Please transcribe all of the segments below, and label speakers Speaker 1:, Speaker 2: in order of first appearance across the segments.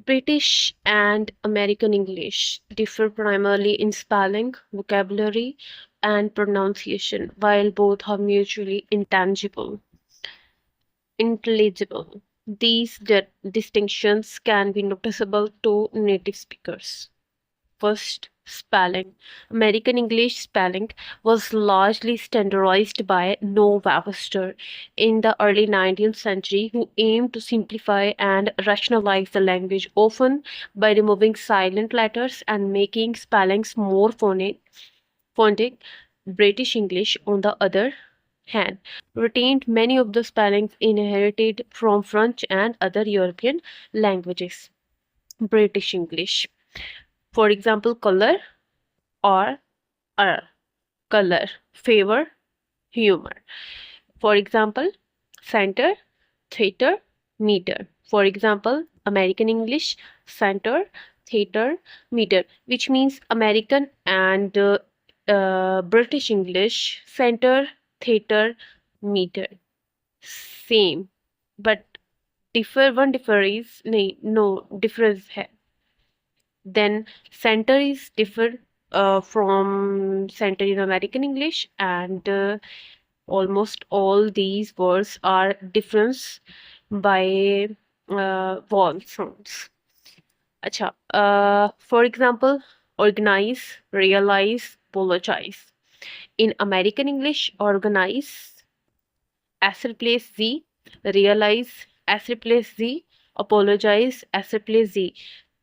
Speaker 1: British and American English differ primarily in spelling, vocabulary, and pronunciation, while both are mutually intelligible. These distinctions can be noticeable to native speakers. First, spelling. American English spelling was largely standardized by Noah Webster in the early 19th century, who aimed to simplify and rationalize the language, often by removing silent letters and making spellings more phonetic. British English, on the other hand, retained many of the spellings inherited from French and other European languages. British English, for example, color or color, favor, humor. For example, center, theater, meter. For example, American English, center, theater, meter, which means American and British English, center, theater, meter. Same, but differ. One differ is no difference है. Then center is differ from center in American English, and almost all these words are difference by vowel sounds. Acha, for example, organize, realize, apologize. In American English, organize, S replace Z, realize, S replace Z, apologize, S replace Z.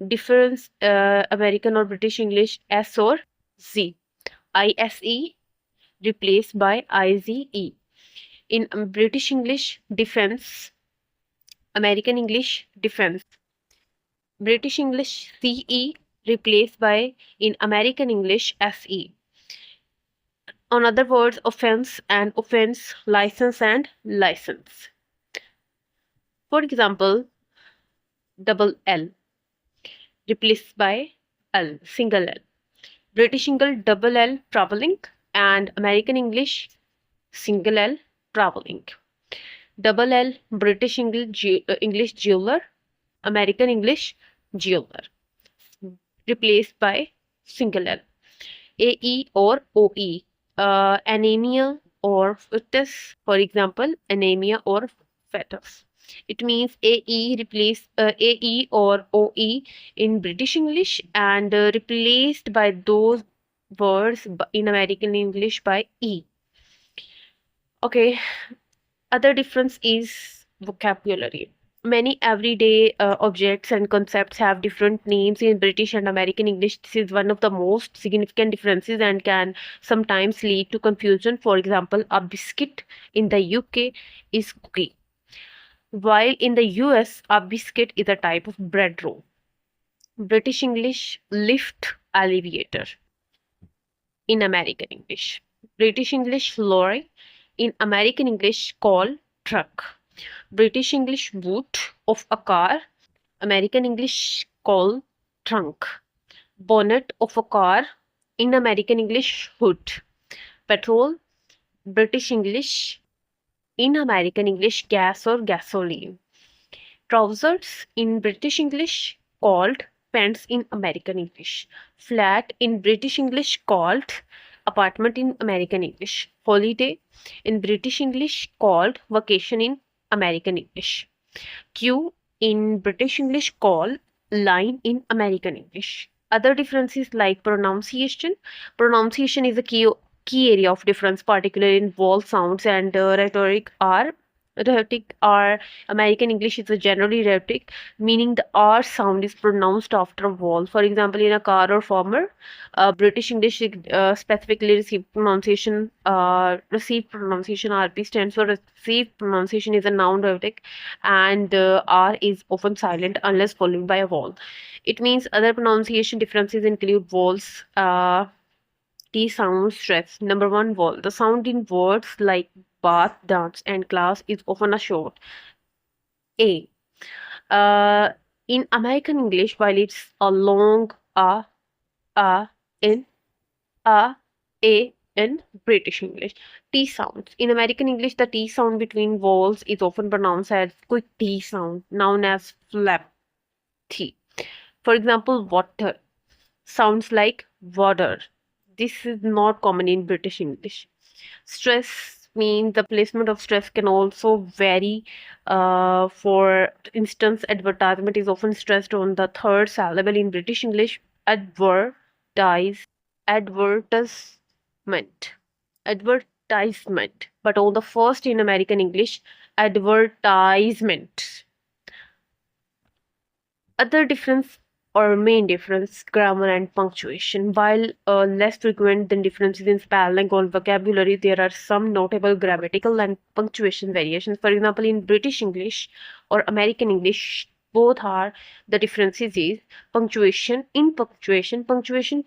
Speaker 1: Difference American or British English, S or Z. ISE replaced by IZE. In British English, defense, American English, defense. British English, CE replaced by in American English, SE. On other words, offense and offense, license and license. For example, double L replaced by L, single L. British English, double L, traveling, and American English, single L, traveling. Double L, British English jeweler, American English jeweler, replaced by single L. AE or OE, anemia or fetus, for example, anemia or fetus. It means AE replaced AE or OE in British English and replaced by those words in American English by E. Okay, other difference is vocabulary. Many everyday objects and concepts have different names in British and American English. This is one of the most significant differences and can sometimes lead to confusion. For example, a biscuit in the UK is cookie, while in the US, a biscuit is a type of bread roll. British English, lift, elevator in American English. British English, lorry in American English, call, truck. British English, boot of a car. American English, call, trunk. Bonnet of a car. In American English, hood. Petrol. British English. In American English, gas or gasoline. Trousers in British English, called pants in American English. Flat in British English, called apartment in American English. Holiday in British English, called vacation in American English. Queue in British English, call, line in American English. Other differences like pronunciation. Pronunciation is a key area of difference, particularly in vowel sounds, and rhetoric are American English is a generally rhetoric, meaning the R sound is pronounced after a vowel. For example, in a car or farmer, British English specifically received pronunciation RP stands for received pronunciation is a noun rhetoric, and R is often silent unless followed by a vowel. It means other pronunciation differences include vowels. T sound stress. Number one, vowel. The sound in words like bath, dance, and class is often a short A. Uh, in American English, while it's a long a, in, a, in British English. T sounds. In American English, the T sound between vowels is often pronounced as quick T sound, known as flap T. For example, water sounds like water. This is not common in British English. Stress means the placement of stress can also vary. For instance, advertisement is often stressed on the third syllable in British English. Advertise, advertisement, advertisement. But on the first in American English, advertisement. Other difference or main difference, grammar and punctuation. While less frequent than differences in spelling or vocabulary, there are some notable grammatical and punctuation variations. For example, in British English or American English, both are the differences is punctuation. In punctuation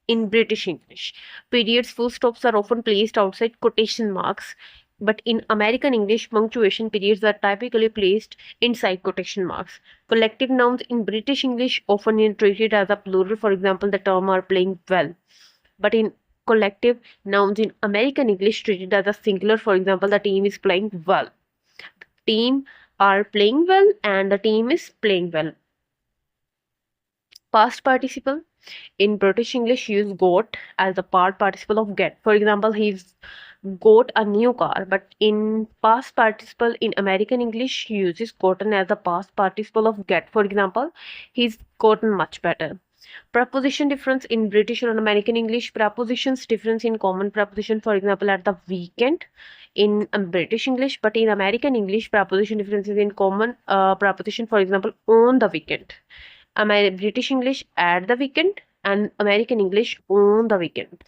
Speaker 1: in British English, periods, full stops are often placed outside quotation marks, but in American English, punctuation periods are typically placed inside quotation marks. Collective nouns in British English often are treated as a plural. For example, the term are playing well. But in collective nouns in American English treated as a singular. For example, the team is playing well. Team are playing well and the team is playing well. Past participle in British English use got as the part participle of get. For example, he's got a new car, but in past participle in American English uses gotten as a past participle of get. For example, he's gotten much better. Preposition difference in British and American English. Prepositions difference in common preposition. For example, at the weekend in British English, but in American English, preposition differences in common preposition. For example, on the weekend. British English at the weekend and American English on the weekend.